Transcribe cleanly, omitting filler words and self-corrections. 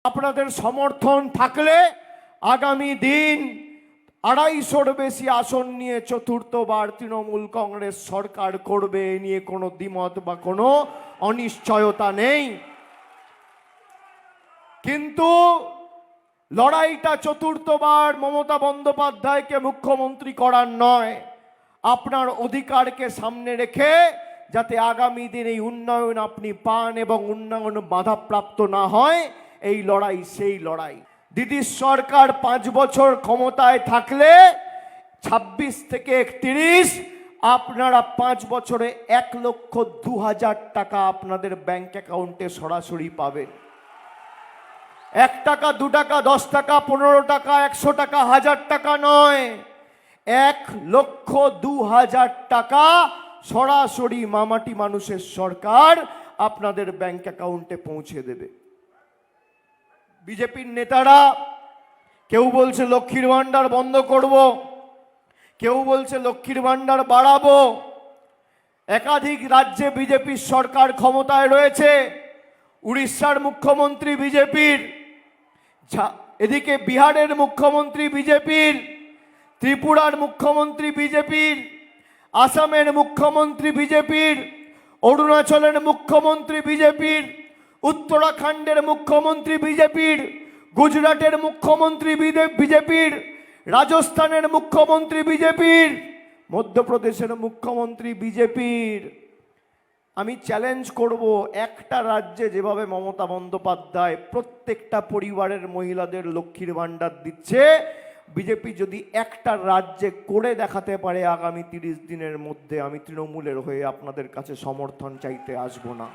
আপনাদের সমর্থন থাকলে আগামী দিন 250-র বেশি আসন নিয়ে চতুর্থবার তৃণমূল কংগ্রেস সরকার করবে, এ নিয়ে কোনো দ্বিমত বা কোনো অনিশ্চয়তা নেই। কিন্তু লড়াইটা চতুর্থবার মমতা বন্দ্যোপাধ্যায়কে মুখ্যমন্ত্রী করার নয়, আপনার অধিকারকে সামনে রেখে যাতে আগামী দিন এই উন্নয়ন আপনি পান এবং উন্নয়ন বাধাপ্রাপ্ত না হয়, এই লড়াই সেই লড়াই। দিদির সরকার 5 বছর ক্ষমতায় থাকলে 26 থেকে 31 আপনারা 5 বছরে 1,02,000 টাকা আপনাদের ব্যাংক অ্যাকাউন্টে সরাসরি পাবেন। 1 টাকা 2 টাকা 10 টাকা 15 টাকা 100 টাকা 1000 টাকা নয়, 1,02,000 টাকা সরাসরি মামাটি মানুষের সরকার আপনাদের ব্যাংক অ্যাকাউন্টে পৌঁছে দেবে। বিজেপির নেতারা কেউ বলছে লক্ষ্মীর ভান্ডার বন্ধ করব, কেউ বলছে লক্ষ্মীর ভান্ডার বাড়াবো। একাধিক রাজ্যে বিজেপির সরকার ক্ষমতায় রয়েছে। উড়িষ্যার মুখ্যমন্ত্রী বিজেপির, এদিকে বিহারের মুখ্যমন্ত্রী বিজেপির, ত্রিপুরার মুখ্যমন্ত্রী বিজেপির, আসামের মুখ্যমন্ত্রী বিজেপির, অরুণাচলের মুখ্যমন্ত্রী বিজেপির, উত্তরাখণ্ডের মুখ্যমন্ত্রী বিজেপির, গুজরাটের মুখ্যমন্ত্রী বিজেপির, রাজস্থানের মুখ্যমন্ত্রী বিজেপির, মধ্যপ্রদেশের মুখ্যমন্ত্রী বিজেপির। আমি চ্যালেঞ্জ করব, একটা রাজ্যে যেভাবে মমতা বন্দ্যোপাধ্যায় প্রত্যেকটা পরিবারের মহিলাদের লক্ষ্মীর ভান্ডার দিচ্ছে, বিজেপি যদি একটা রাজ্যে করে দেখাতে পারে আগামী 30 দিনের মধ্যে, আমি তৃণমূলের হয়ে আপনাদের কাছে সমর্থন চাইতে আসবো না।